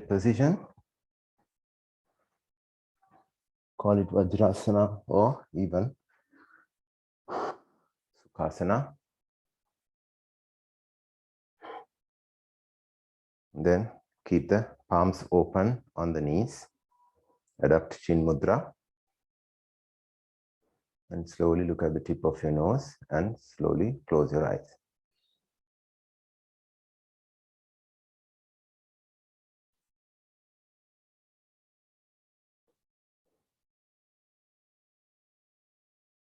seated position. Call it Badrasana or even Sukhasana. Then keep the palms open on the knees. Adopt Chin Mudra. And slowly look at the tip of your nose and slowly close your eyes.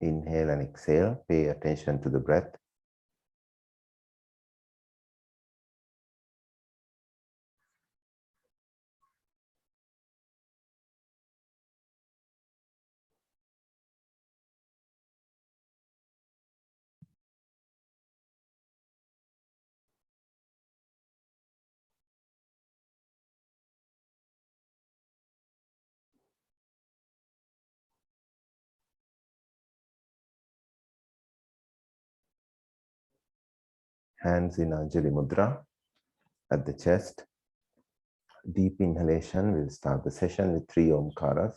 Inhale and exhale. Pay attention to the breath. Hands in Anjali Mudra at the chest. Deep inhalation. We'll start the session with 3 Omkaras.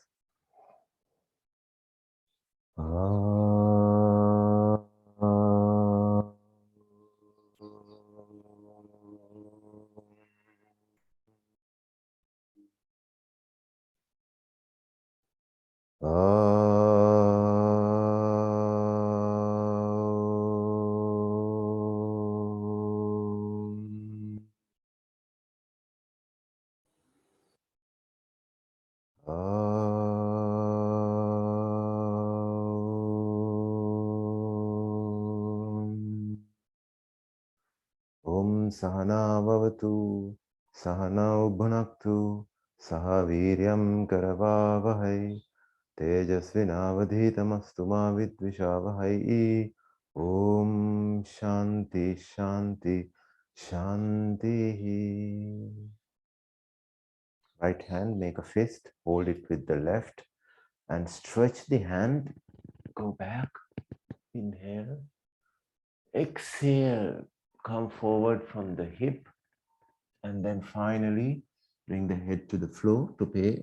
Sahana Bhavatu, Sahana Bhunaktu, Saha Viryam Karavavahai, Tejasvinavadhitamastu ma vidvishavahai. Om Shanti Shanti Shanti. Right hand, make a fist, hold it with the left and stretch the hand. Go back, inhale, exhale, come forward from the hip, and then finally bring the head to the floor to pay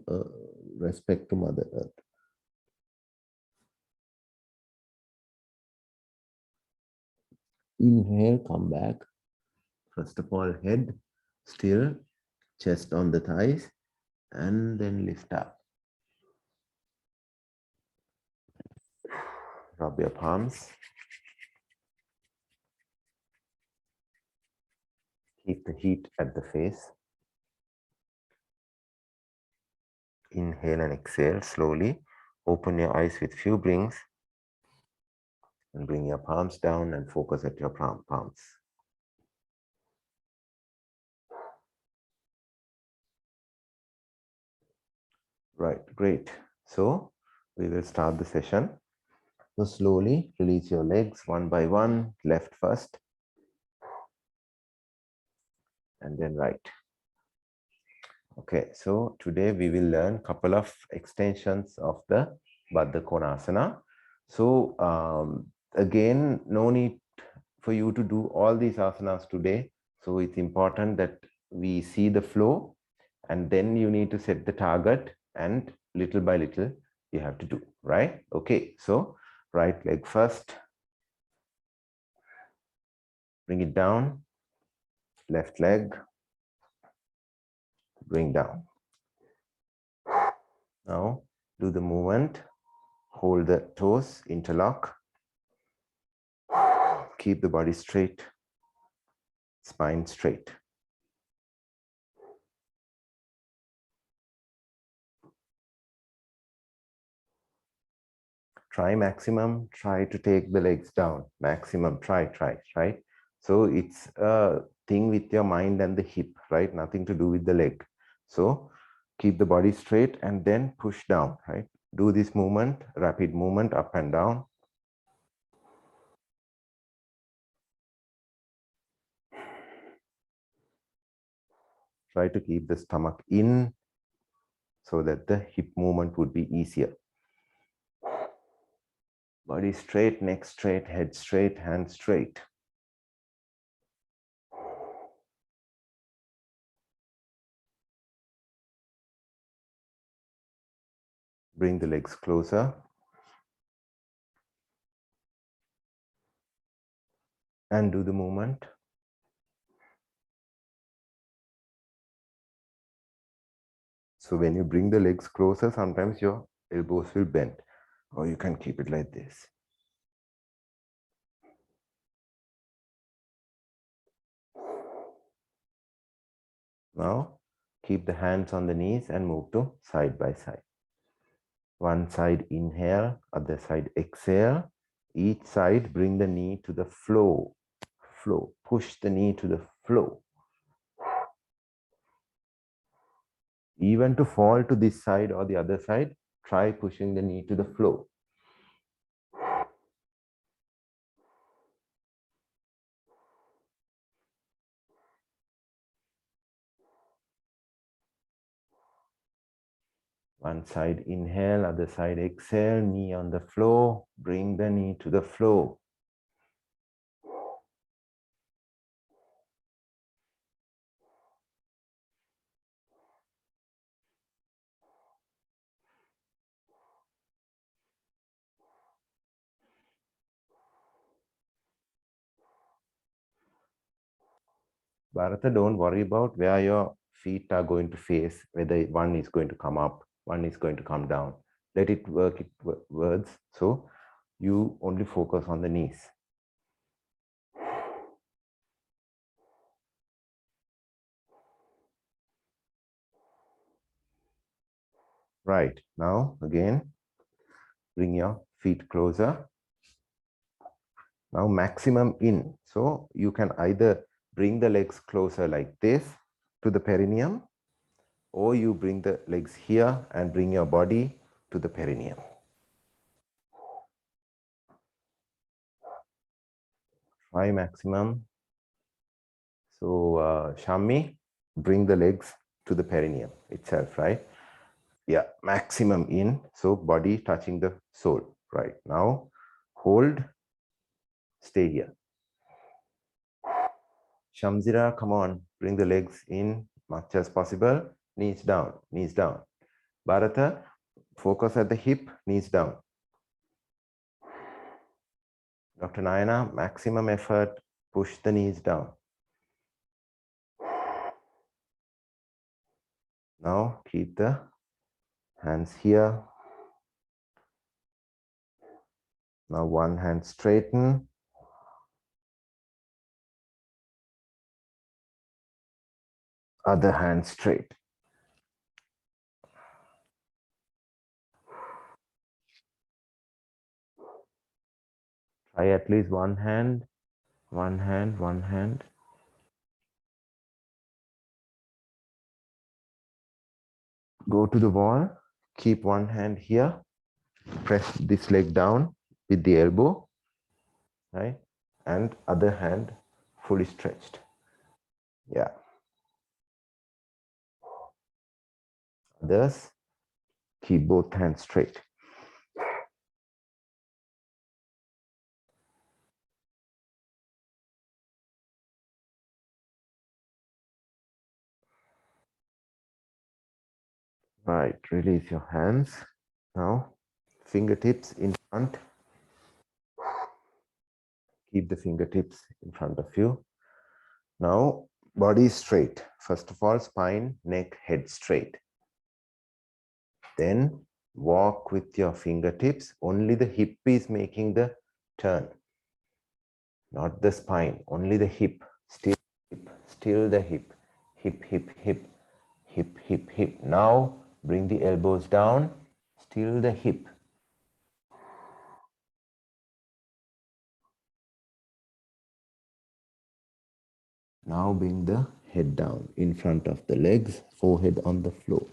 respect to Mother Earth. Inhale, come back. First of all, head still, chest on the thighs, and then lift up. Rub your palms. Keep the heat at the face. Inhale and exhale slowly. Open your eyes with few blinks. And bring your palms down and focus at your palms. Right, great. So we will start the session. So slowly release your legs one by one, left first, and then right. Okay, so today we will learn a couple of extensions of the Baddakonasana. So again, no need for you to do all these asanas today. So it's important that we see the flow, and then you need to set the target, and little by little you have to do, right? Okay, so right leg first. Bring it down. Left leg. Bring down. Now do the movement. Hold the toes, interlock. Keep the body straight. Spine straight. Try maximum, try to take the legs down. Maximum, try. So it's a thing with your mind and the hip, right? Nothing to do with the leg. So keep the body straight and then push down, right? Do this movement, rapid movement up and down. Try to keep the stomach in so that the hip movement would be easier. Body straight, neck straight, head straight, hand straight. Bring the legs closer. And do the movement. So when you bring the legs closer, sometimes your elbows will bend, or you can keep it like this. Now, keep the hands on the knees and move to side by side. One side inhale, other side exhale. Each side bring the knee to the floor. Flow. Push the knee to the floor. Even to fall to this side or the other side, try pushing the knee to the floor. One side inhale, other side exhale, knee on the floor. Bring the knee to the floor. Bharata, don't worry about where your feet are going to face, whether one is going to come up, one is going to come down. Let it work words. So you only focus on the knees. Right. Now, again, bring your feet closer. Now, maximum in. So you can either bring the legs closer like this to the perineum, or you bring the legs here and bring your body to the perineum. Try maximum. So, Shami, bring the legs to the perineum itself, right? Yeah, maximum in. So, body touching the sole, right? Now, hold, stay here. Shamzira, come on, bring the legs in much as possible. Knees down, knees down. Bharata, focus at the hip, knees down. Dr. Nayana, maximum effort, push the knees down. Now, keep the hands here. Now, one hand straighten. Other hand straight. Try at least one hand, one hand, one hand. Go to the wall, keep one hand here, press this leg down with the elbow, right? And other hand fully stretched. Yeah. Others, keep both hands straight. Right, release your hands. Now, fingertips in front. Keep the fingertips in front of you. Now, body straight. First of all, spine, neck, head straight. Then walk with your fingertips. Only the hip is making the turn, not the spine, only the hip. Still the hip. Hip, hip, hip, hip, hip, hip. Now bring the elbows down, still the hip. Now bring the head down in front of the legs, forehead on the floor.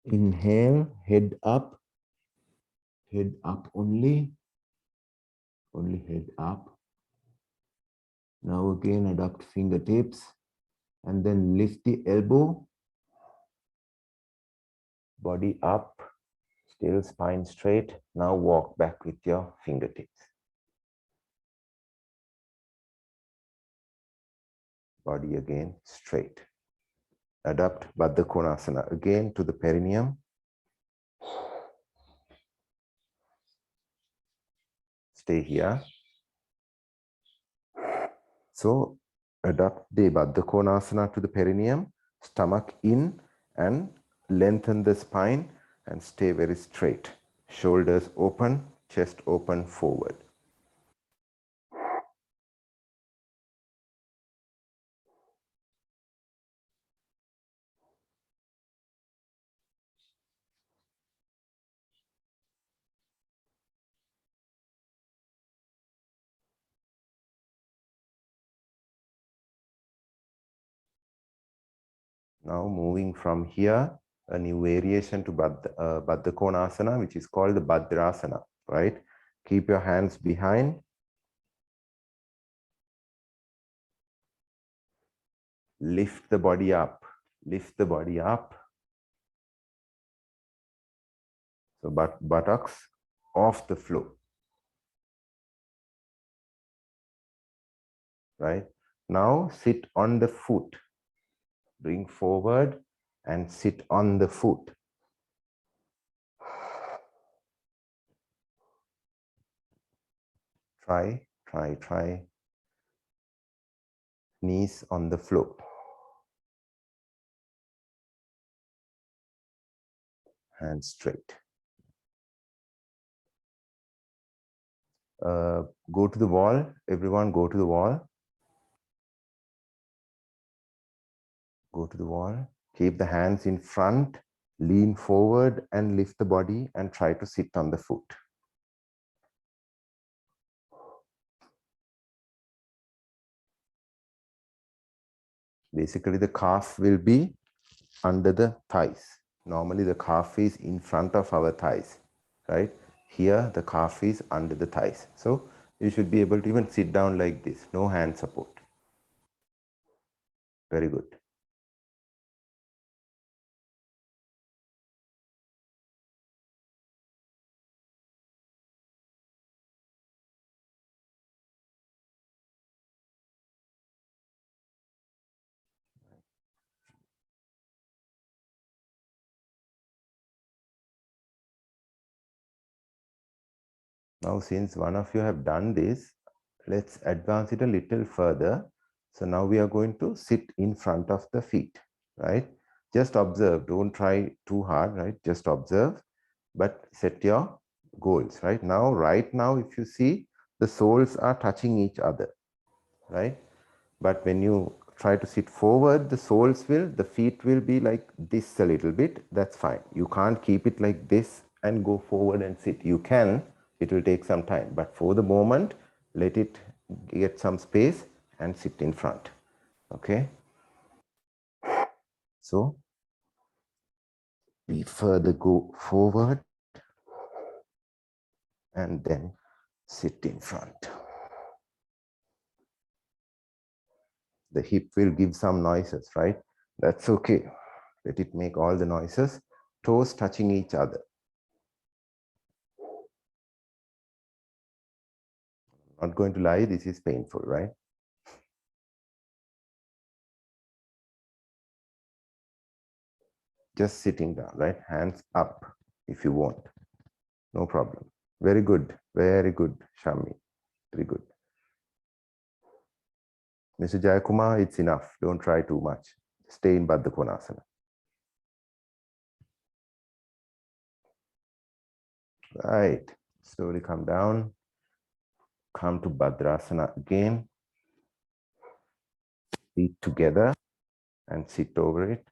Inhale, head up, Head up only head up. Now again adopt fingertips and then lift the elbow, body up, still spine straight. Now walk back with your fingertips. Body again straight. Adapt Baddhakonasana again to the perineum. Stay here. So adapt the Baddhakonasana to the perineum, stomach in and lengthen the spine and stay very straight. Shoulders open, chest open forward. Now moving from here, a new variation to Baddhakonasana, which is called the Badrasana, right? Keep your hands behind. Lift the body up. Lift the body up. So buttocks off the floor. Right? Now sit on the foot. Bring forward and sit on the foot. Try. Knees on the floor. Hands straight. Go to the wall. Everyone go to the wall. Go to the wall. Keep the hands in front. Lean forward and lift the body and try to sit on the foot. Basically, the calf will be under the thighs. Normally, the calf is in front of our thighs, right? Here, the calf is under the thighs. So, you should be able to even sit down like this, no hand support. Very good. Now, since one of you have done this, let's advance it a little further. So now we are going to sit in front of the feet, right? Just observe, don't try too hard, right? Just observe, but set your goals, right? Right now, if you see, the soles are touching each other, right? But when you try to sit forward, the feet will be like this a little bit. That's fine. You can't keep it like this and go forward and sit. You can, it will take some time. But for the moment, let it get some space and sit in front. Okay. So we further go forward and then sit in front. The hip will give some noises, right? That's okay. Let it make all the noises. Toes touching each other. Not going to lie, this is painful, right? Just sitting down, right? Hands up if you want. No problem. Very good. Very good, Shami. Very good. Mr. Jayakumar, it's enough. Don't try too much. Stay in Baddhakonasana. Right. Slowly come down. Come to Badrasana again. Feet together and sit over it.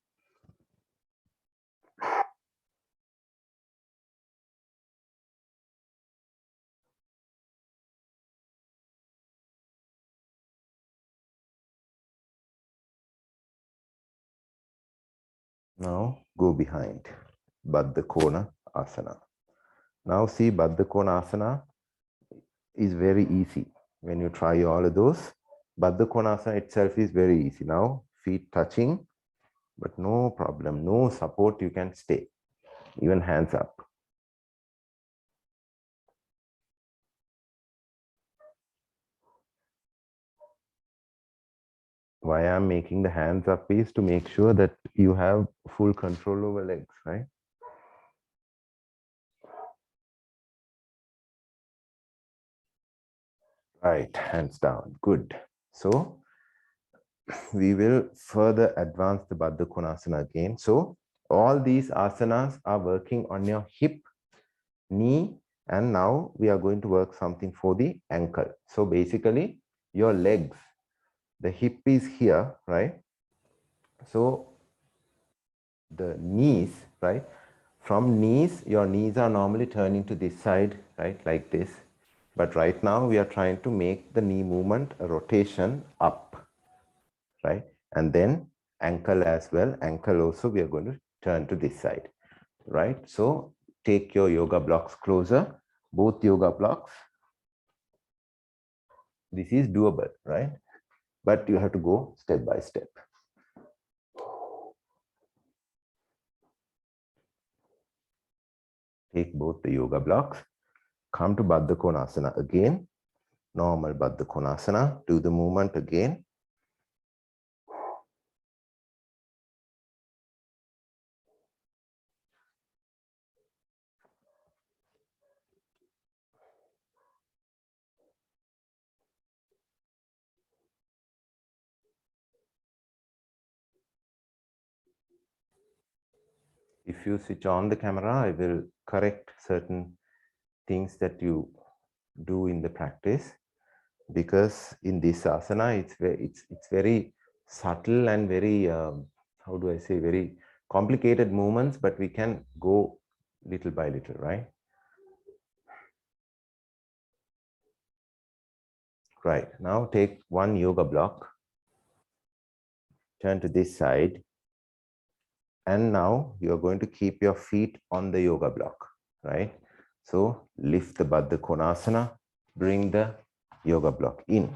Now go behind Baddhakonasana. Now see, Baddhakonasana is very easy. When you try all of those, Baddhakonasana itself is very easy. Now, feet touching, but no problem, no support, you can stay, even hands up. Why I'm making the hands up is to make sure that you have full control over legs, right? Right, hands down, good. So we will further advance the Baddhakonasana again. So all these asanas are working on your hip, knee, and now we are going to work something for the ankle. So basically your legs, the hip is here, right? So the knees, right? From knees, your knees are normally turning to this side, right? Like this. But right now we are trying to make the knee movement a rotation up, right? And then ankle as well. Ankle also we are going to turn to this side, right? So take your yoga blocks closer, both yoga blocks. This is doable, right? But you have to go step by step. Take both the yoga blocks, come to Baddhakonasana again, normal Baddhakonasana, do the movement again. If you switch on the camera, I will correct certain things that you do in the practice, because in this asana it's very subtle and very how do I say, very complicated movements, but we can go little by little, right? Right, now take one yoga block, turn to this side, and now you're going to keep your feet on the yoga block, right? So lift the Baddhakonasana, bring the yoga block in.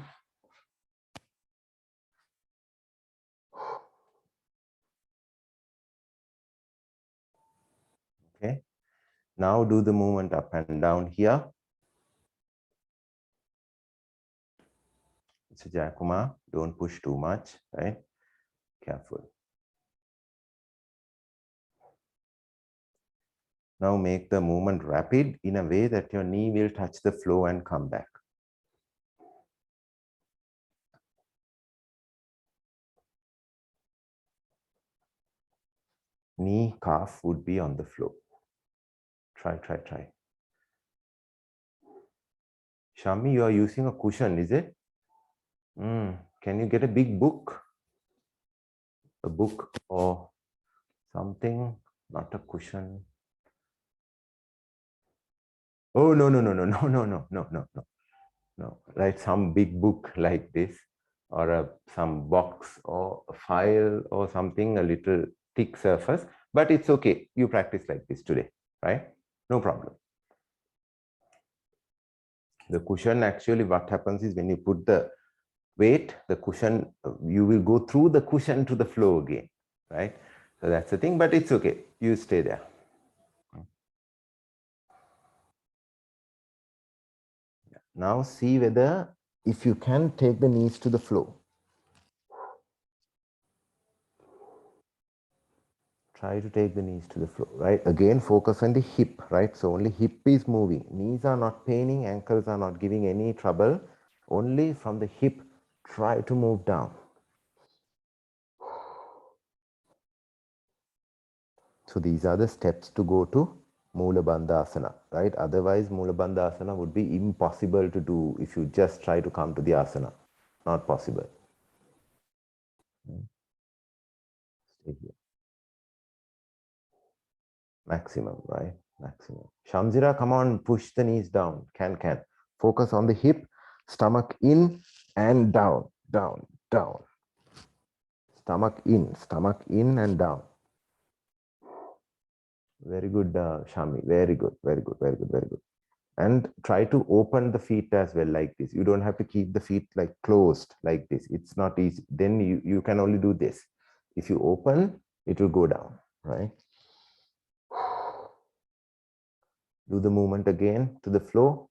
Okay, now do the movement up and down here. So Jakuma, don't push too much, right? Careful. Now make the movement rapid in a way that your knee will touch the floor and come back. Knee, calf would be on the floor. Try. Shami, you are using a cushion, is it? Can you get a big book? A book or something, not a cushion. Oh, no. Right, some big book like this, or some box or a file or something, a little thick surface, but it's okay. You practice like this today, right? No problem. The cushion, actually what happens is when you put the weight, the cushion, you will go through the cushion to the floor again, right? So that's the thing, but it's okay. You stay there. Now see whether, if you can, take the knees to the floor. Try to take the knees to the floor, right? Again, focus on the hip, right? So only hip is moving. Knees are not paining, ankles are not giving any trouble. Only from the hip, try to move down. So these are the steps to go to Mulabandhasana, right? Otherwise, Mulabandhasana would be impossible to do if you just try to come to the asana. Not possible. Stay here. Maximum, right? Maximum. Shamzira, come on, push the knees down. Can. Focus on the hip, stomach in and down. Stomach in and down. Very good, Shami. Very good, very good, very good, very good. And try to open the feet as well, like this. You don't have to keep the feet like closed like this. It's not easy. Then you can only do this. If you open, it will go down, right? Do the movement again to the floor.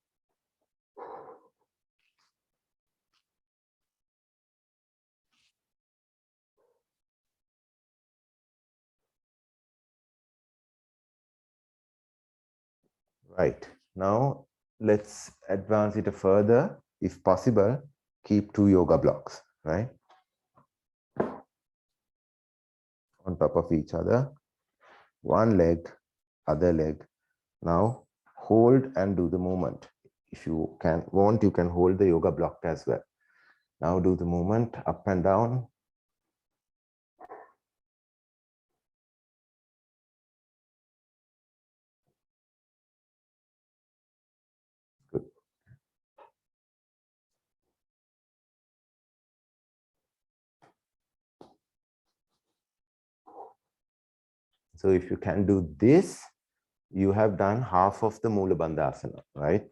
Right. Now let's advance it further. If possible, keep 2 yoga blocks, right? On top of each other. One leg, other leg. Now hold and do the movement. If you want, you can hold the yoga block as well. Now do the movement up and down. Good. So if you can do this, you have done half of the Mulabandhasana, right?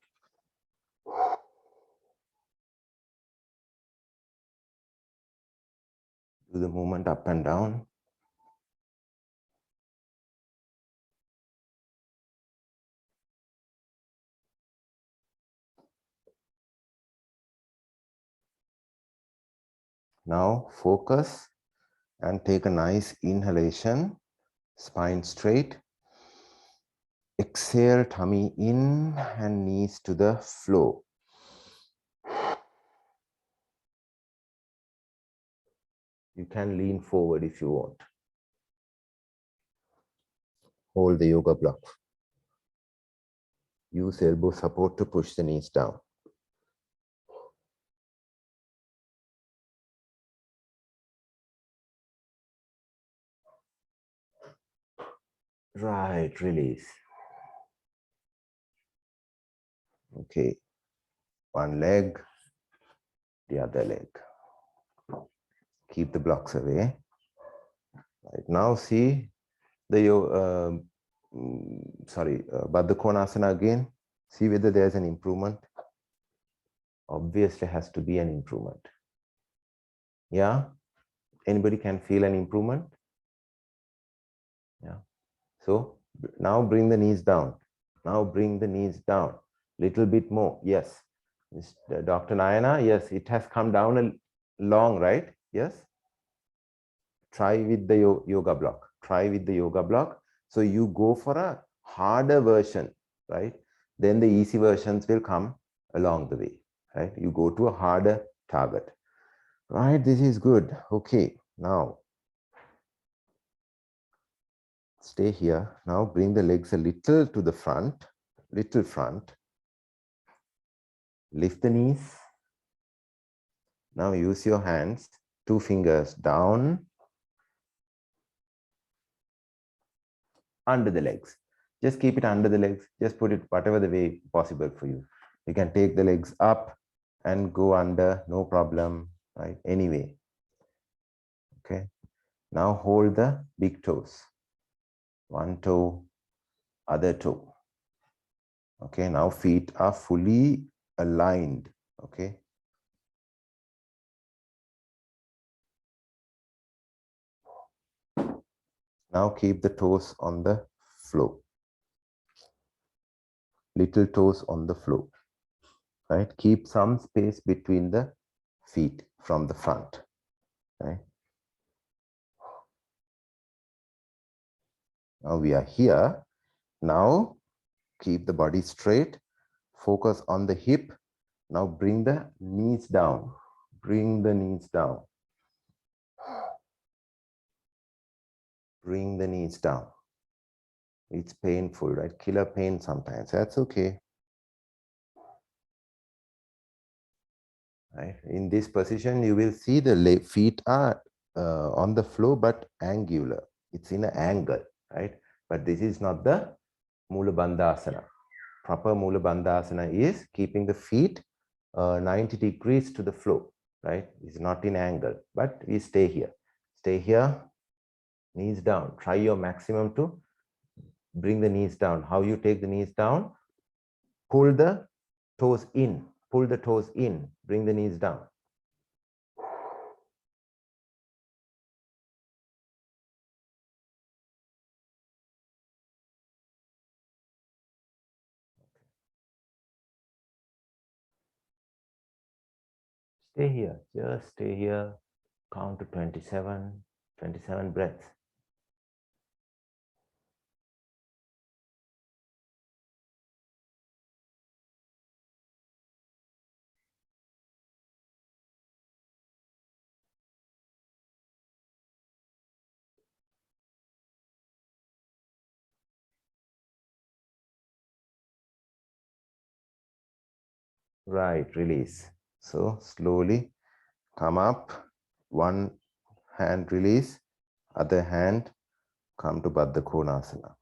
Do the movement up and down. Now focus and take a nice inhalation, spine straight. Exhale, tummy in and knees to the floor. You can lean forward if you want. Hold the yoga block. Use elbow support to push the knees down. Right, release. Okay, one leg, the other leg. Keep the blocks away. Right now, see the Baddakonasana again. See whether there's an improvement. Obviously, has to be an improvement. Yeah, anybody can feel an improvement. Yeah. So now bring the knees down. Now bring the knees down. Little bit more. Yes. Dr. Nayana, yes, it has come down a long, right? Yes. Try with the yoga block. Try with the yoga block. So you go for a harder version, right? Then the easy versions will come along the way, right? You go to a harder target. Right, this is good. Okay, now stay here. Now bring the legs a little to the front, little front. Lift the knees. Now use your hands, 2 fingers down, under the legs. Just keep it under the legs. Just put it whatever the way possible for you. You can take the legs up and go under, no problem, right? Anyway. Okay. Now hold the big toes. One toe, other toe. Okay. Now feet are fully aligned. Okay. Now keep the toes on the floor. Little toes on the floor. Right? Keep some space between the feet from the front. Right? Now we are here. Now keep the body straight. Focus on the hip. Now bring the knees down. Bring the knees down. Bring the knees down. It's painful, right? Killer pain sometimes. That's okay. Right? In this position, you will see the feet are on the floor, but angular. It's in an angle, right? But this is not the Mulabandhasana. Proper Mulabandhasana is keeping the feet 90 degrees to the floor, right? It's not in angle, but we stay here. Stay here, knees down. Try your maximum to bring the knees down. How you take the knees down? Pull the toes in. Pull the toes in. Bring the knees down. Stay here. Just stay here. Count to 27. 27 breaths. Right, release. So slowly come up. One hand release, other hand come to Baddhakonasana.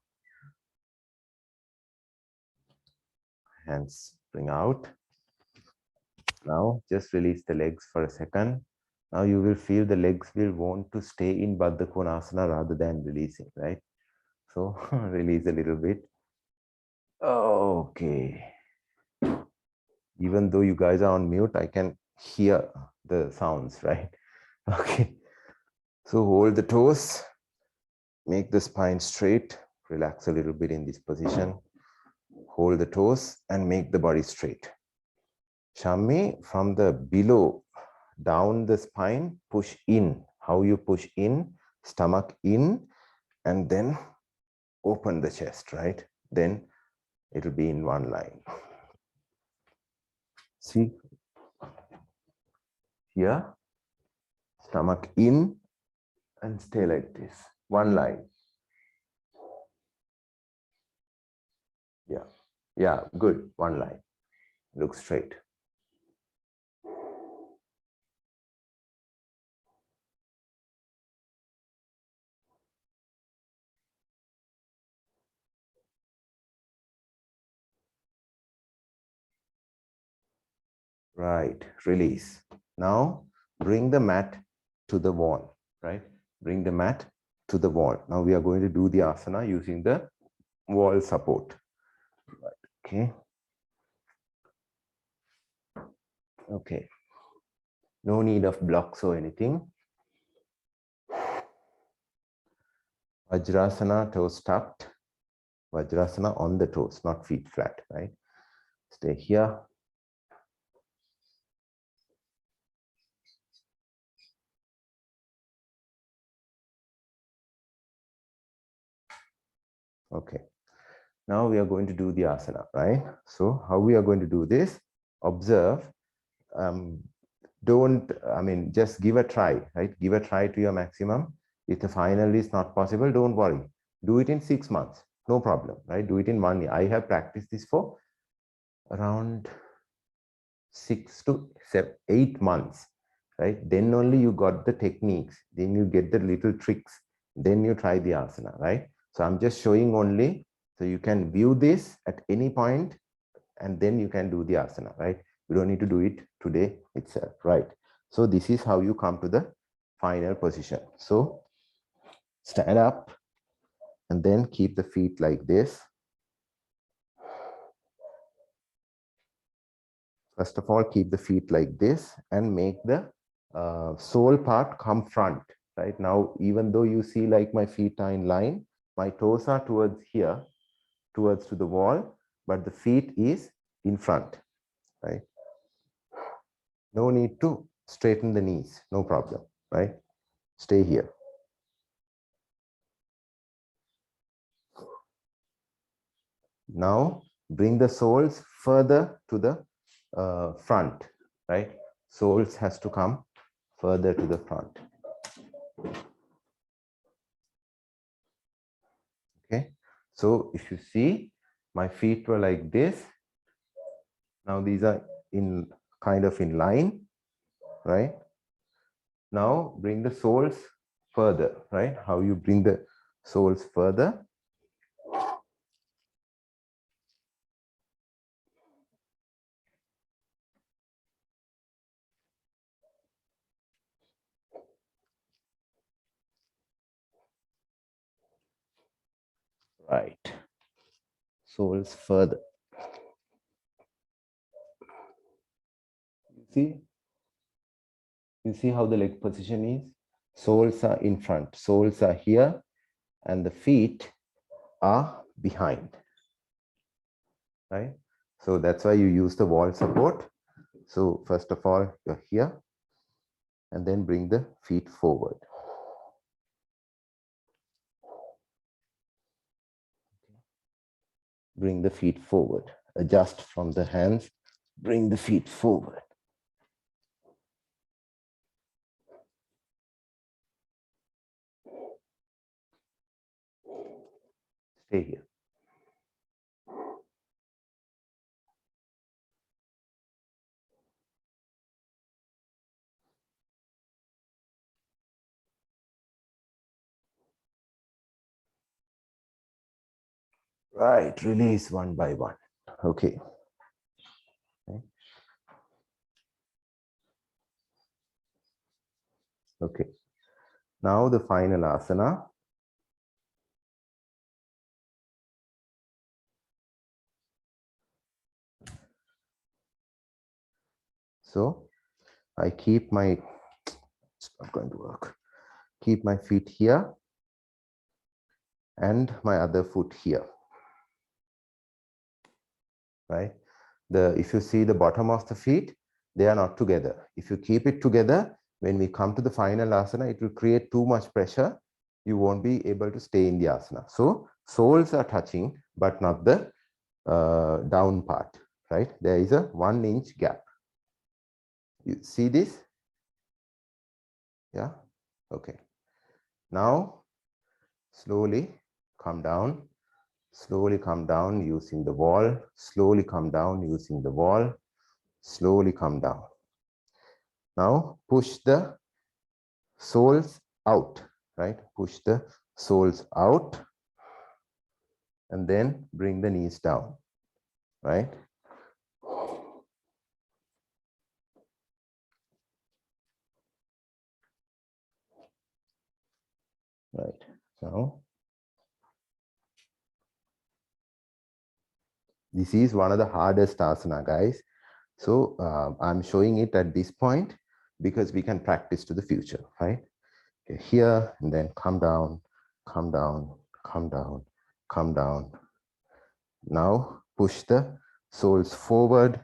Hands bring out. Now just release the legs for a second. Now you will feel the legs will want to stay in Baddhakonasana rather than releasing, right? So release a little bit. Okay. Even though you guys are on mute, I can hear the sounds, right? Okay. So hold the toes, make the spine straight, relax a little bit in this position. Hold the toes and make the body straight. Shami, from the below down the spine, push in. How you push in? Stomach in, and then open the chest, right? Then it will be in one line. See here, stomach in and stay like this. One line. Yeah. Yeah, good. One line. Look straight. Right. Release. Now bring the mat to the wall, right? Bring the mat to the wall. Now we are going to do the asana using the wall support. Right. Okay. Okay. No need of blocks or anything. Vajrasana, toes tucked. Vajrasana on the toes, not feet flat, right? Stay here. Okay. Now we are going to do the asana, right? So how we are going to do this? Observe. Just give a try, right? Give a try to your maximum. If the final is not possible, don't worry. Do it in 6 months. No problem, right? Do it in 1 year. I have practiced this for around 6 to 7, 8 months, right? Then only you got the techniques. Then you get the little tricks. Then you try the asana, right? So I'm just showing only, so you can view this at any point and then you can do the asana, right? You don't need to do it today itself, right? So this is how you come to the final position. So stand up and then keep the feet like this. First of all, keep the feet like this and make the sole part come front, right? Now, even though you see like my feet are in line, my toes are towards here, towards to the wall, but the feet is in front, right? No need to straighten the knees, no problem, right? Stay here. Now bring the soles further to the front, right? Soles has to come further to the front. Okay, so if you see, my feet were like this. Now these are in kind of in line, right? Now bring the soles further, right? How you bring the soles further? Right. soles further. See, you see how the leg position is? Soles are in front, soles are here, and the feet are behind, right? So that's why you use the wall support. So first of all, you're here, and then bring the feet forward. Bring the feet forward. Adjust from the hands, bring the feet forward. Stay here. Right, release one by one. Okay. Okay. Now the final asana. So I keep my, it's not going to work. Keep my feet here and my other foot here. Right? If you see the bottom of the feet, they are not together. If you keep it together, when we come to the final asana, it will create too much pressure. You won't be able to stay in the asana. So soles are touching, but not the down part, right? There is a 1 inch gap. You see this? Yeah. Okay. Now slowly come down. Slowly come down using the wall. Slowly come down using the wall. Slowly come down. Now push the soles out, right? Push the soles out and then bring the knees down, right? Right. Now, this is one of the hardest asana, guys. So I'm showing it at this point because we can practice to the future, right? Okay, here and then come down, come down, come down, come down. Now push the soles forward,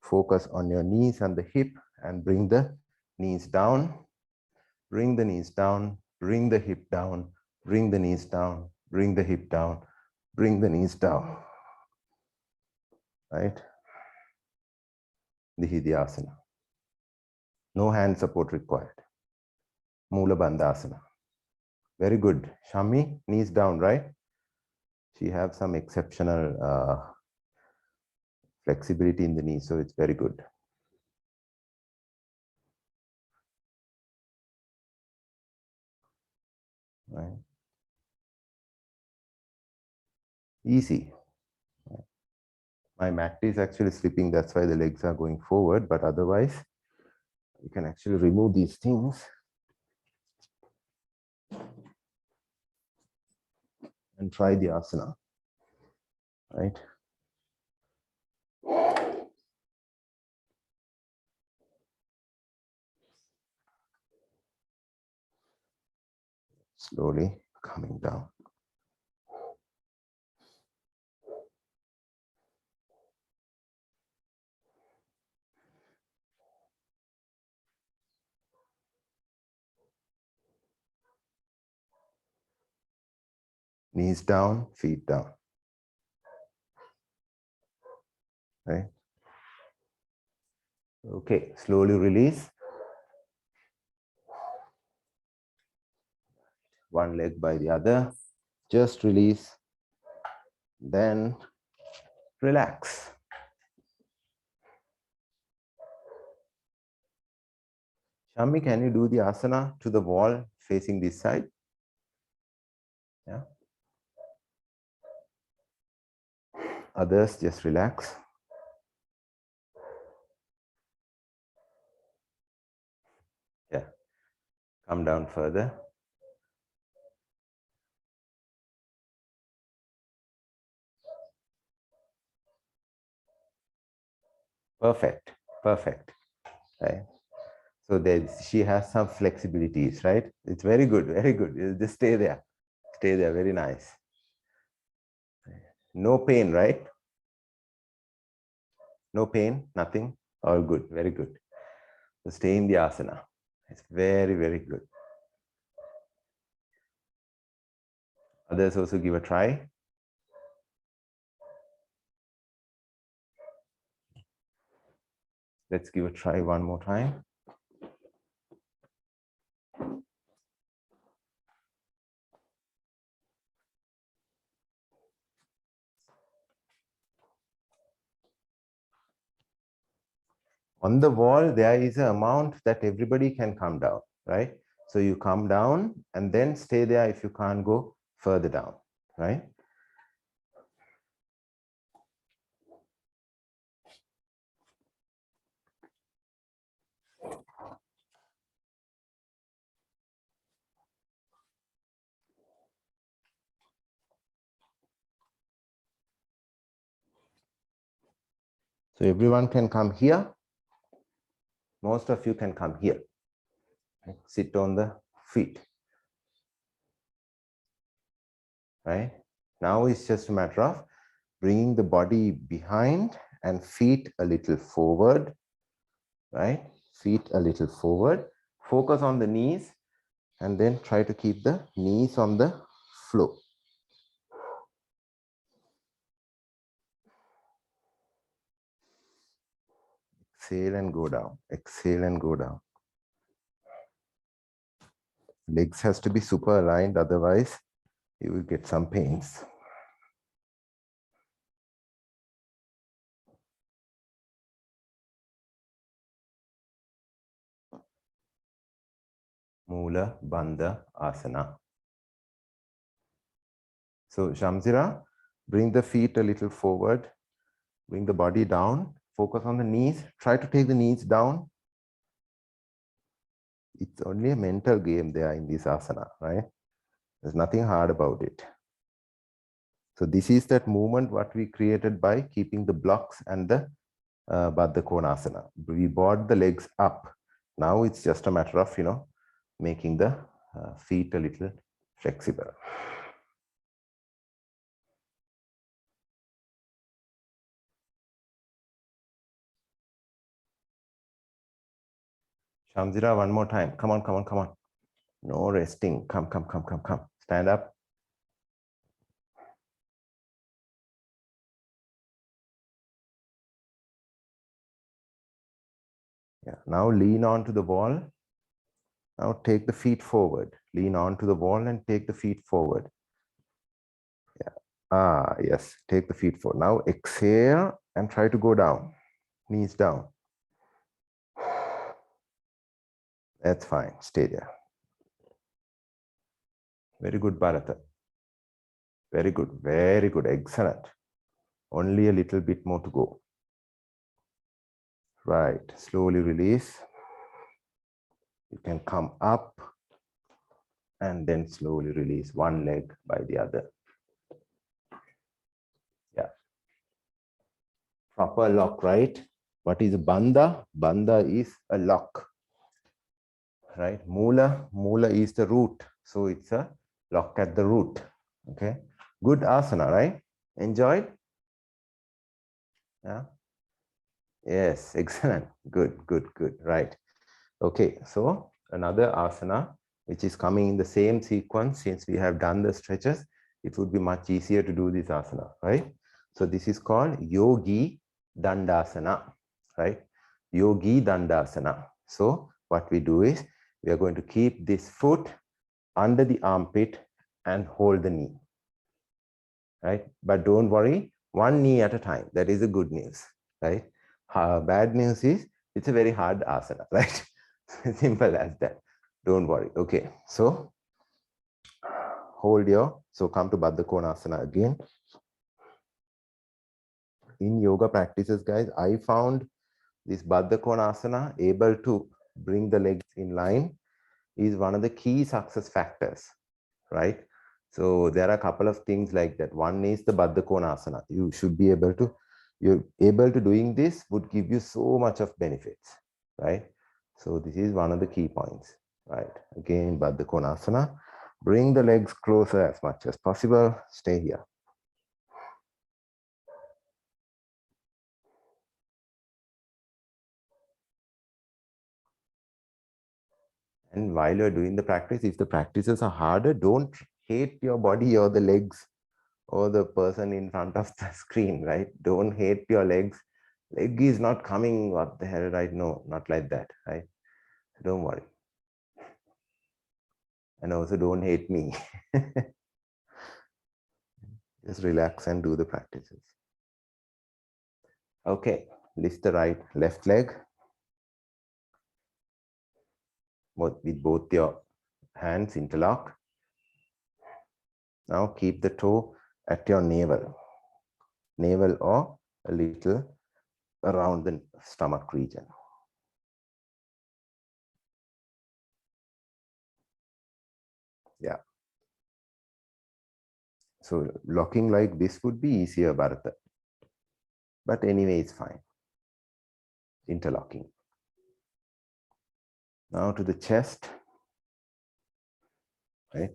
focus on your knees and the hip and bring the knees down, bring the knees down, bring the hip down, bring the knees down, bring the hip down, bring the knees down, right? Asana. No hand support required. Mulabandhasana. Very good. Shami, knees down, right? She has some exceptional flexibility in the knee, so it's very good. Right? Easy. My mat is actually slipping, that's why the legs are going forward, but otherwise, you can actually remove these things and try the asana, right? Slowly coming down. Knees down, feet down. Right? Okay, slowly release. One leg by the other. Just release. Then relax. Shami, can you do the asana to the wall facing this side? Yeah. Others, just relax. Yeah. Come down further. Perfect. Perfect. Right. So there, she has some flexibilities, right? It's very good. Very good. You just stay there. Stay there. Very nice. No pain, right? No pain. Nothing. All good. Very good. So stay in the asana. It's very, very good. Others also give a try. Let's give a try one more time. On the wall, there is an amount that everybody can come down, right? So you come down and then stay there if you can't go further down, right? So everyone can come here. Most of you can come here. Sit on the feet, right? Now it's just a matter of bringing the body behind and feet a little forward, right? Feet a little forward. Focus on the knees and then try to keep the knees on the floor. Exhale and go down. Exhale and go down. Legs has to be super aligned, otherwise you will get some pains. Mulabandhasana. So Shamsira, bring the feet a little forward, bring the body down, focus on the knees, try to take the knees down. It's only a mental game there in this asana, right? There's nothing hard about it. So this is that movement what we created by keeping the blocks and the Baddakonasana. We brought the legs up. Now it's just a matter of, making the feet a little flexible. Shamsira, one more time. Come on, come on, come on. No resting. Come, come, come, come, come. Stand up. Yeah. Now lean onto the wall. Now take the feet forward. Lean onto the wall and take the feet forward. Yeah. Ah, yes. Take the feet forward. Now exhale and try to go down. Knees down. That's fine. Stay there. Very good, Bharata. Very good. Very good. Excellent. Only a little bit more to go. Right. Slowly release. You can come up and then slowly release one leg by the other. Yeah. Proper lock, right? What is bandha? Bandha is a lock, right? Mula is the root. So it's a lock at the root. Okay. Good asana, right? Enjoyed? Yeah. Yes, excellent. Good, good, good. Right. Okay. So another asana, which is coming in the same sequence, since we have done the stretches, it would be much easier to do this asana, right? So this is called Yogi Dandasana, right? Yogi Dandasana. So what we do is we are going to keep this foot under the armpit and hold the knee, right? But don't worry, one knee at a time. That is the good news, right? Bad news is it's a very hard asana, right? Simple as that. Don't worry. Okay, so hold so come to Baddakonasana again. In yoga practices, guys, I found this Baddakonasana able to bring the legs in line is one of the key success factors, right? So there are a couple of things like that. One is the Baddhakonasana. You should be able to you're able to doing this would give you so much of benefits, right? So this is one of the key points, right? Again, Baddhakonasana. Bring the legs closer as much as possible. Stay here. And while you're doing the practice, if the practices are harder, don't hate your body or the legs or the person in front of the screen, right? Don't hate your legs. Leg is not coming, what the hell, right? No, not like that, right? Don't worry. And also don't hate me. Just relax and do the practices. Okay, lift the left leg with both your hands interlock. Now keep the toe at your navel or a little around the stomach region. Yeah. So locking like this would be easier, Bharata. But anyway, it's fine. Interlocking. Now to the chest. Right?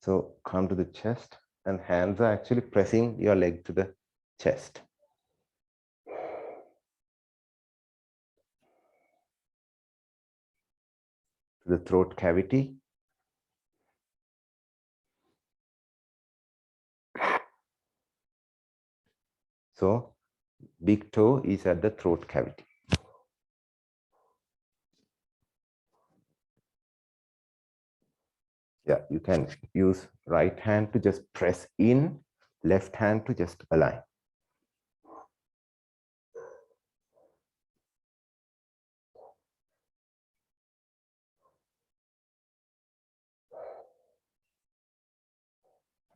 So come to the chest and hands are actually pressing your leg to the chest. To the throat cavity. So big toe is at the throat cavity. Yeah, you can use right hand to just press in, left hand to just align.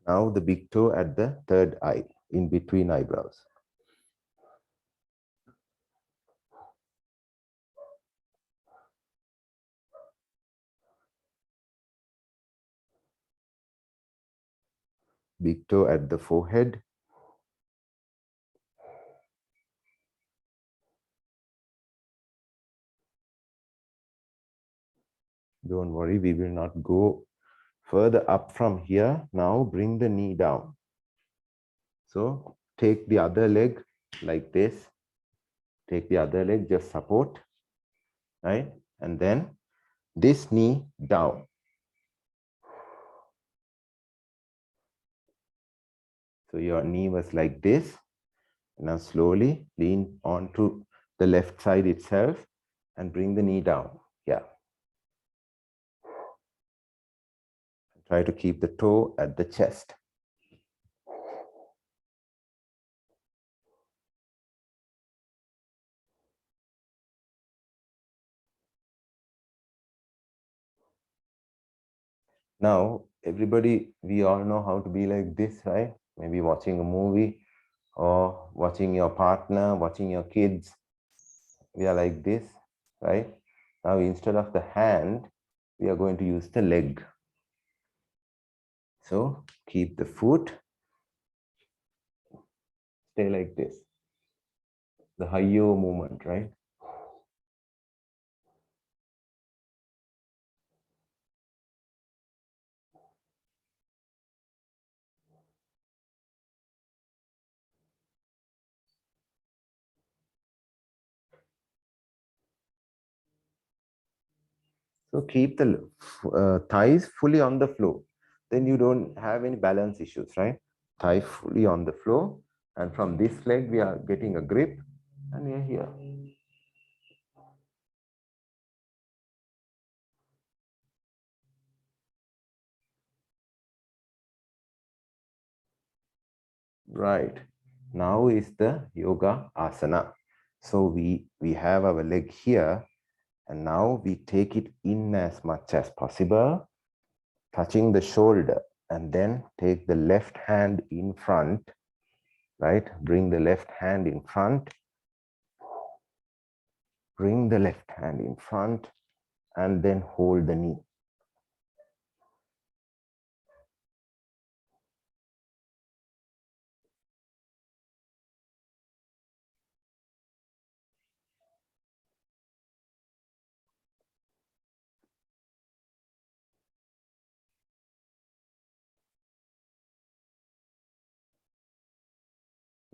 Now the big toe at the third eye, in between eyebrows. Big toe at the forehead. Don't worry, we will not go further up from here. Now bring the knee down. So take the other leg like this. Take the other leg, just support, right? And then this knee down. So your knee was like this. Now slowly lean onto the left side itself and bring the knee down. Yeah. Try to keep the toe at the chest. Now, everybody, we all know how to be like this, right? Maybe watching a movie or watching your partner, watching your kids. We are like this, right? Now, instead of the hand, we are going to use the leg. So, keep the foot, stay like this. The Hayyo movement, right? So keep the thighs fully on the floor. Then you don't have any balance issues, right? Thigh fully on the floor. And from this leg, we are getting a grip and we are here. Right. Now is the yoga asana. So we have our leg here and now we take it in as much as possible, touching the shoulder, and then take the left hand in front, right? Bring the left hand in front. Bring the left hand in front and then hold the knee.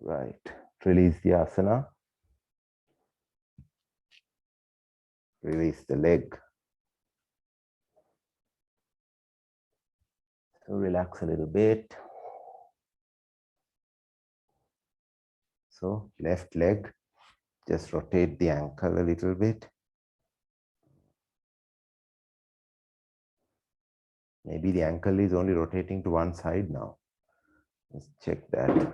Right. Release the asana. Release the leg. So relax a little bit. So left leg, just rotate the ankle a little bit. Maybe the ankle is only rotating to one side now. Let's check that.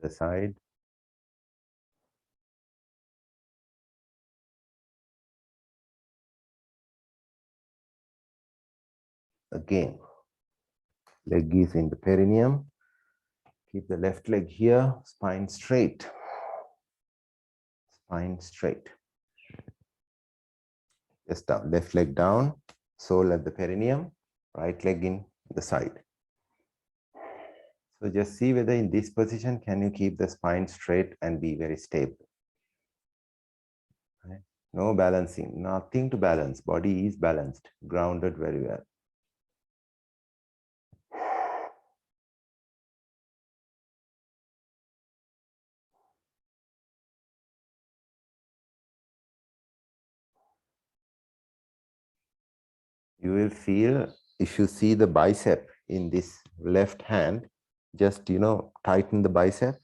The side. Again, leg is in the perineum. Keep the left leg here, spine straight. Spine straight. Just down, left leg down, sole at the perineum, right leg in the side. So just see whether in this position, can you keep the spine straight and be very stable. Right? No balancing, nothing to balance. Body is balanced, grounded very well. You will feel, if you see the bicep in this left hand, just, tighten the bicep.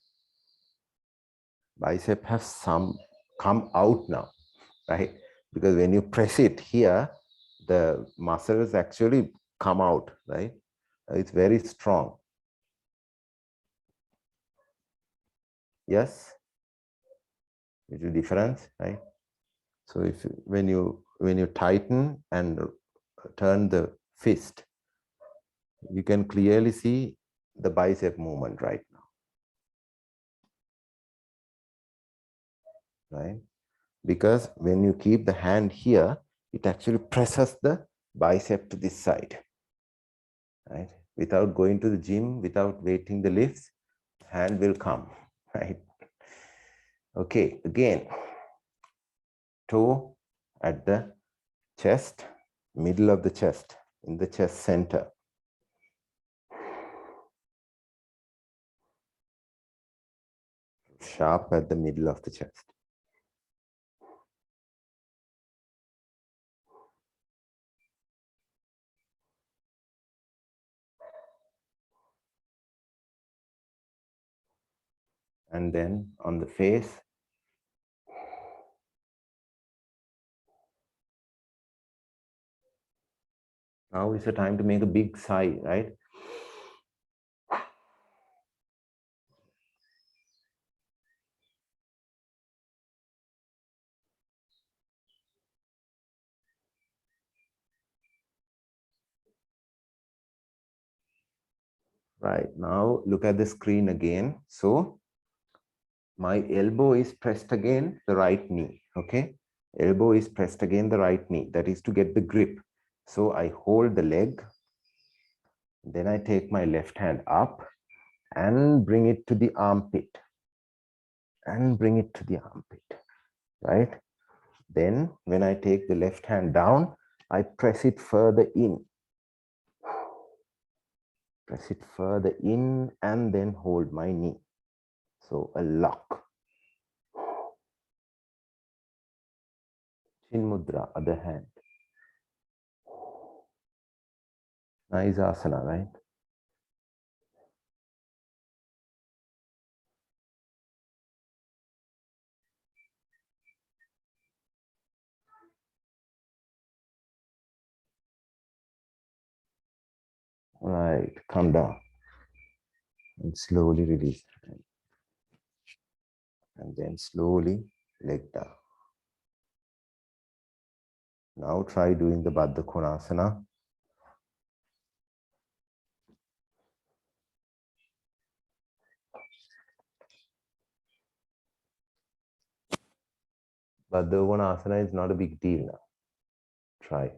Bicep has some come out now, right? Because when you press it here, the muscles actually come out, right? It's very strong. Yes, little difference, right? So if when you tighten and turn the fist, you can clearly see the bicep movement right now, right? Because when you keep the hand here, it actually presses the bicep to this side, right? Without going to the gym, without weighting the lifts, hand will come, right? Okay, again, toe at the chest, middle of the chest, in the chest center. Sharp at the middle of the chest. And then on the face, now is the time to make a big sigh, right? Right, now look at the screen again. So my elbow is pressed again the right knee, okay? Elbow is pressed again the right knee. That is to get the grip. So I hold the leg, then I take my left hand up and bring it to the armpit. And bring it to the armpit, right? Then when I take the left hand down, I press it further in. Press it further in and then hold my knee. So a lock. Chin mudra, other hand. Nice asana, right? Right, come down and slowly release. And then slowly leg down. Now try doing the Baddakonasana. Baddhakonasana is not a big deal now. Try.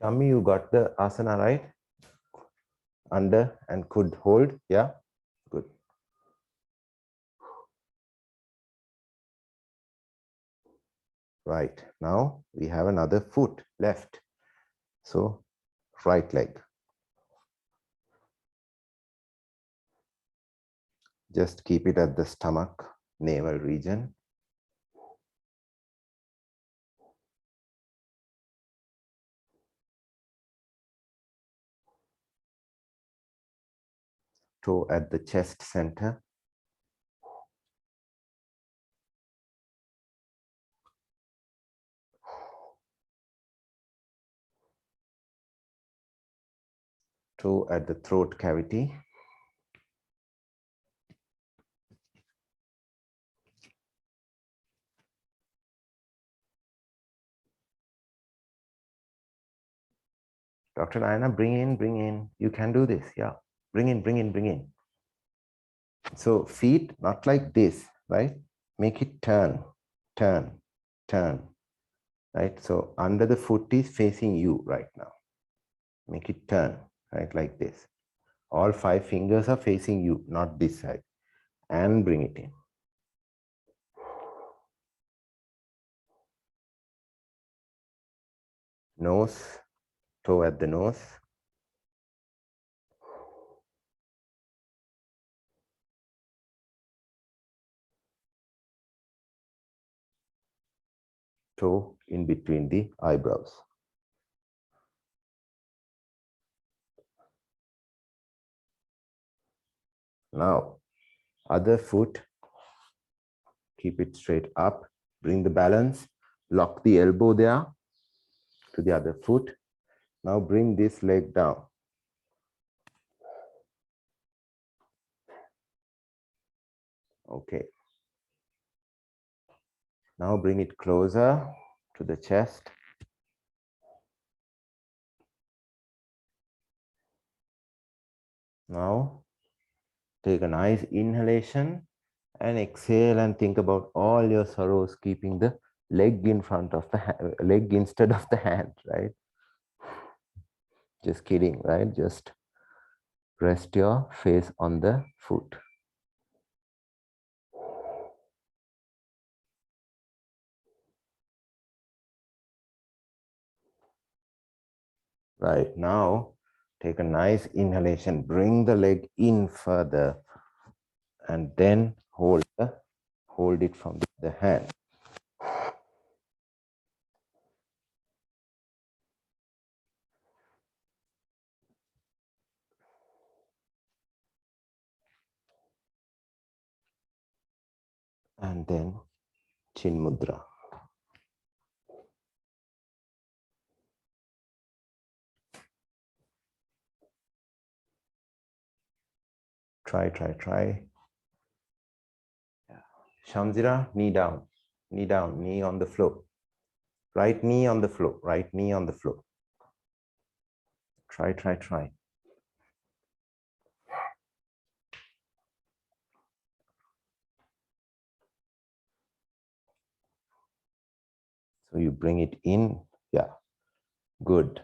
Shami, you got the asana right? under and could hold. Yeah, good. Right, now we have another foot left. So right leg. Just keep it at the stomach, navel region. Toe at the chest center. Toe at the throat cavity. Dr. Naina, bring in. You can do this. Yeah, bring in. So feet, not like this, right? Make it turn, right? So under the foot is facing you right now. Make it turn, right? Like this. All 5 fingers are facing you, not this side. And bring it in. Nose, toe at the nose. Toe in between the eyebrows. Now, other foot, keep it straight up, bring the balance, lock the elbow there to the other foot. Now bring this leg down. Okay. Now bring it closer to the chest. Now take a nice inhalation and exhale and think about all your sorrows, keeping the leg in front of the leg instead of the hand, right? Just kidding, right? Just rest your face on the foot. Right, now take a nice inhalation, bring the leg in further, and then hold it from the hand. And then Chin Mudra. Try. Shamsira, knee down, knee on the floor. Right knee on the floor, right knee on the floor. Try. So you bring it in, yeah, good.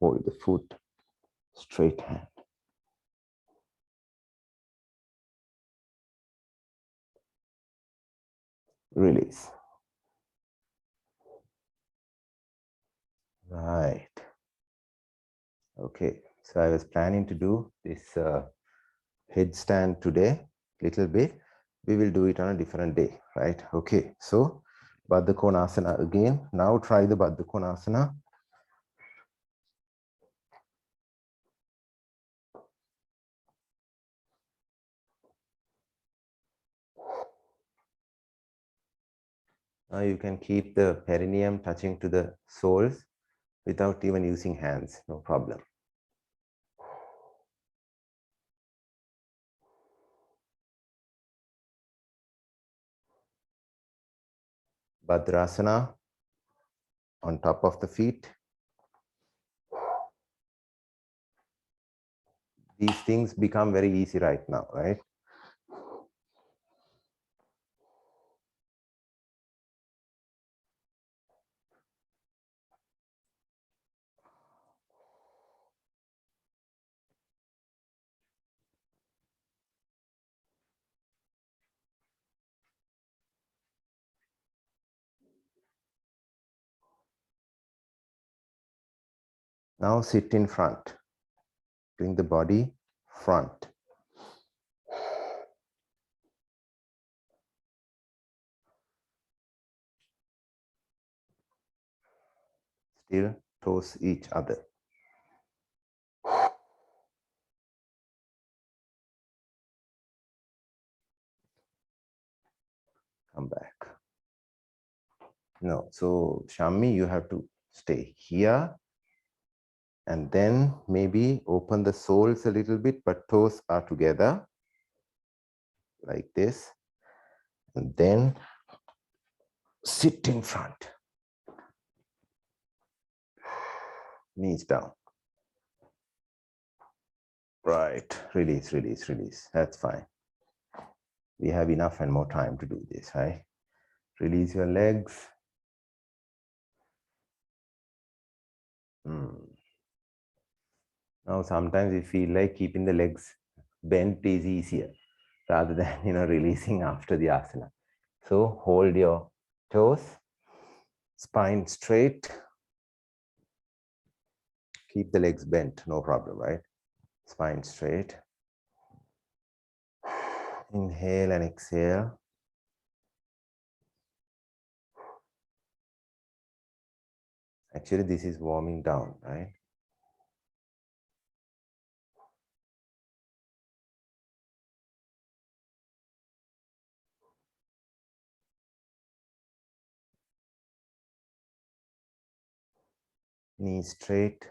Hold the foot, straight hand. Release. Right. Okay, so I was planning to do this headstand today, little bit. We will do it on a different day, right? Okay, so Baddakonasana again. Now try the Baddakonasana. Now you can keep the perineum touching to the soles without even using hands, no problem. Badrasana on top of the feet. These things become very easy right now, right? Now sit in front. Bring the body front. Still toes each other. Come back. No, so Shami, you have to stay here and then maybe open the soles a little bit, but toes are together like this. And then sit in front. Knees down. Right, release, release, release. That's fine. We have enough and more time to do this, right? Release your legs. Now, sometimes we feel like keeping the legs bent is easier rather than, releasing after the asana. So hold your toes, spine straight. Keep the legs bent, no problem, right? Spine straight. Inhale and exhale. Actually, this is warming down, right? Knees straight,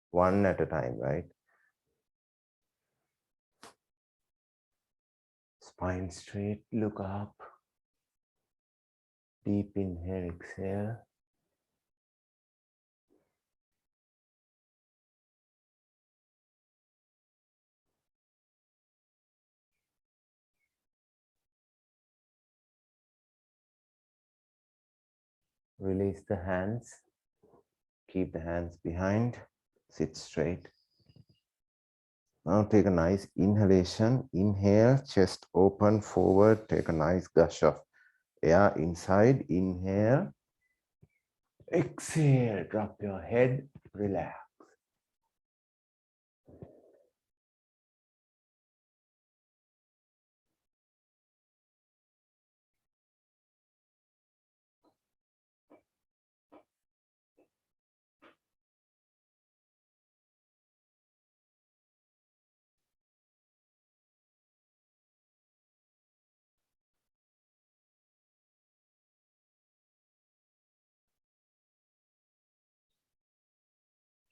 one at a time, right? Spine straight, look up. Deep inhale, exhale. Release the hands. Keep the hands behind. Sit straight. Now take a nice inhalation. Inhale, chest open forward. Take a nice gush of air inside. Inhale. Exhale. Drop your head. Relax.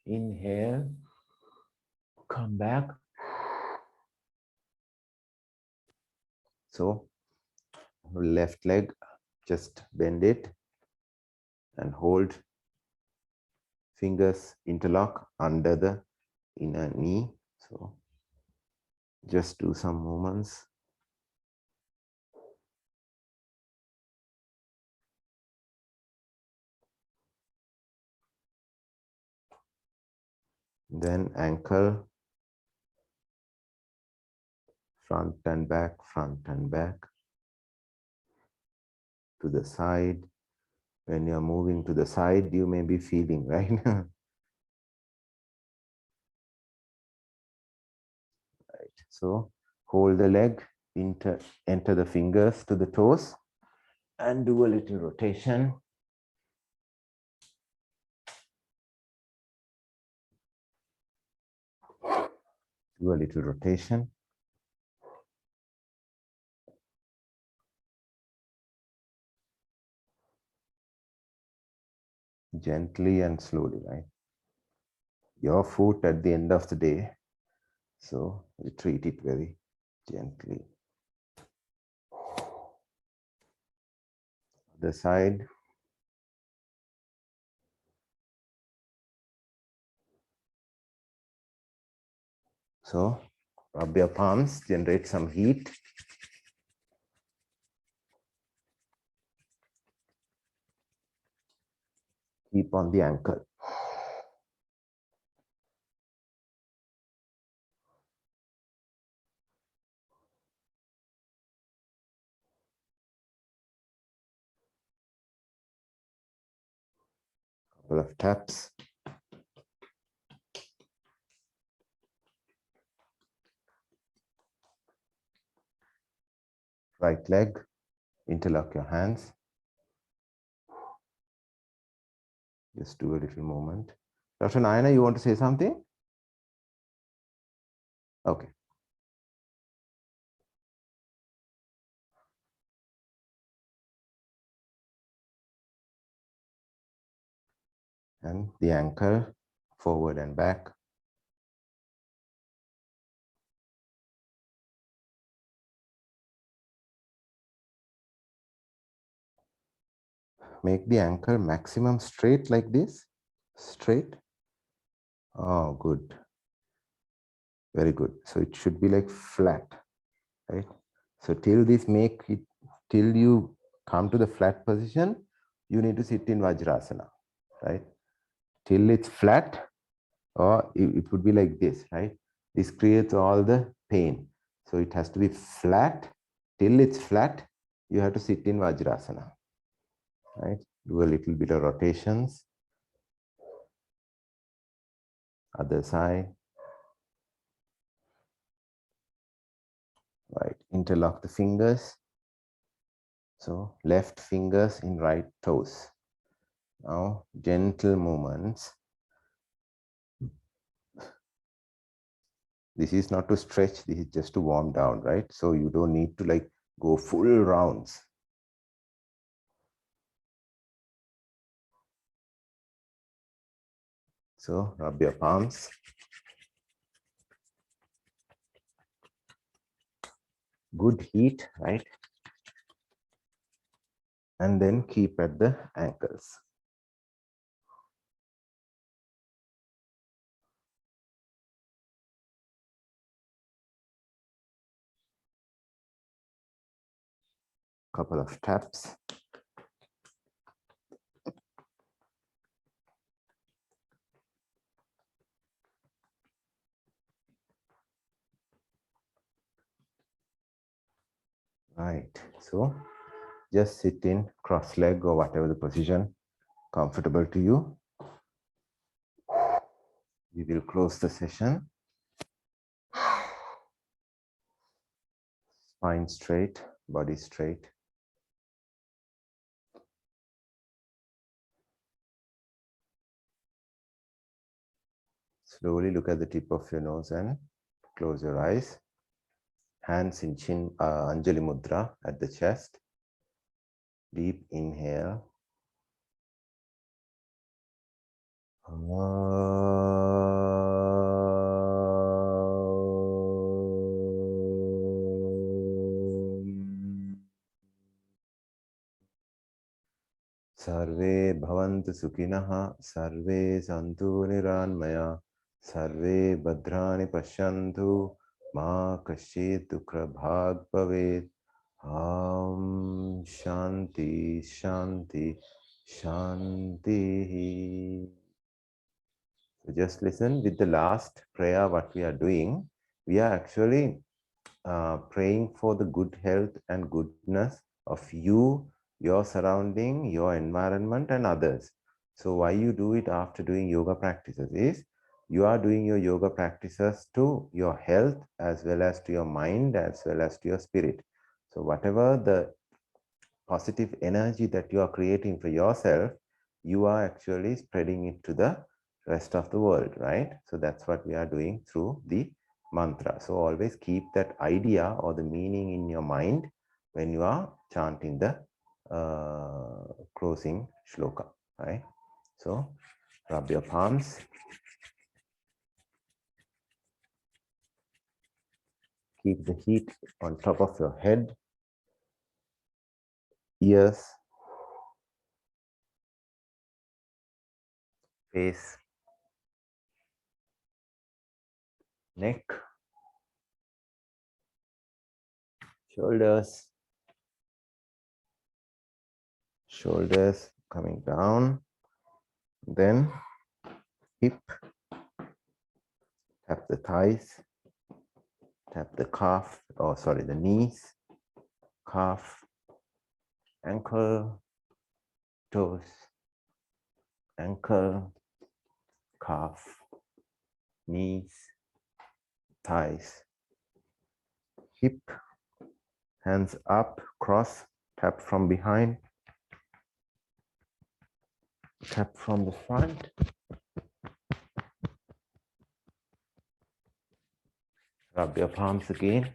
Inhale. Come back. So, left leg, just bend it and hold. Fingers interlock under the inner knee. So, just do some movements. Then ankle, front and back, to the side. When you're moving to the side, you may be feeling, right? Right. So hold the leg, enter the fingers to the toes, and do a little rotation. Do a little rotation. Gently and slowly, right? Your foot at the end of the day. So you treat it very gently. The side. So rub your palms, generate some heat. Keep on the ankle. Couple of taps. Right leg, interlock your hands. Just do a little movement. Dr. Nayana, you want to say something? Okay. And the ankle, forward and back. Make the ankle maximum straight like this. Straight. Oh, good. Very good. So it should be like flat, right? So till you come to the flat position, you need to sit in Vajrasana, right? Till it's flat, or it would be like this, right? This creates all the pain. So it has to be flat. Till it's flat, you have to sit in Vajrasana, right? Do a little bit of rotations. Other side. Right, interlock the fingers. So left fingers in right toes. Now gentle movements. This is not to stretch, this is just to warm down, right? So you don't need to like go full rounds. So rub your palms. Good heat, right? And then keep at the ankles. Couple of taps. Right, so just sit in cross leg or whatever the position comfortable to you. We will close the session. Spine straight, body straight. Slowly look at the tip of your nose and close your eyes. Hands in chin, Anjali Mudra at the chest. Deep inhale. Sarve bhavantu sukhinah, sarve santu niranmaya, sarve bhadrani pashyantu, ma kaschit dukha bhag bhavet. Shanti, Shanti, Shanti. So just listen with the last prayer, what we are doing. We are actually praying for the good health and goodness of you, your surrounding, your environment, and others. So why you do it after doing yoga practices is you are doing your yoga practices to your health as well as to your mind as well as to your spirit. So whatever the positive energy that you are creating for yourself, you are actually spreading it to the rest of the world, right? So that's what we are doing through the mantra. So always keep that idea or the meaning in your mind when you are chanting the closing shloka, right? So rub your palms. Keep the heat on top of your head, ears, face, neck, shoulders, shoulders coming down, then hip, tap the thighs, tap the calf, oh sorry, the knees, calf, ankle, toes, ankle, calf, knees, thighs, hip, Hands up, cross, tap from behind, tap from the front. Rub your palms again.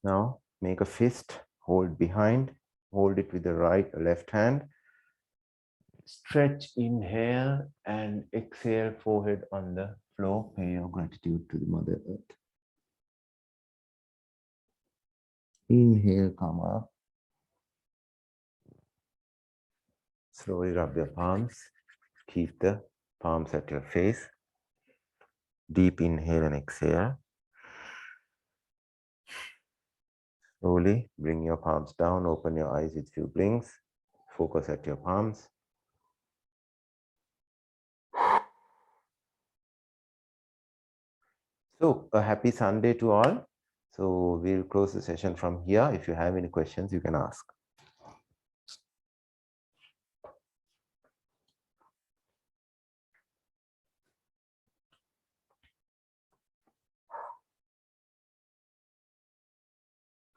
Now make a fist, hold behind, hold it with the left hand. Stretch, inhale, and exhale, forehead on the floor. Pay your gratitude to the Mother Earth. Inhale, come up. Slowly rub your palms. Keep the palms at your face. Deep inhale and exhale. Slowly bring your palms down. Open your eyes with few blinks. Focus at your palms. So a happy Sunday to all. So we'll close the session from here. If you have any questions, you can ask.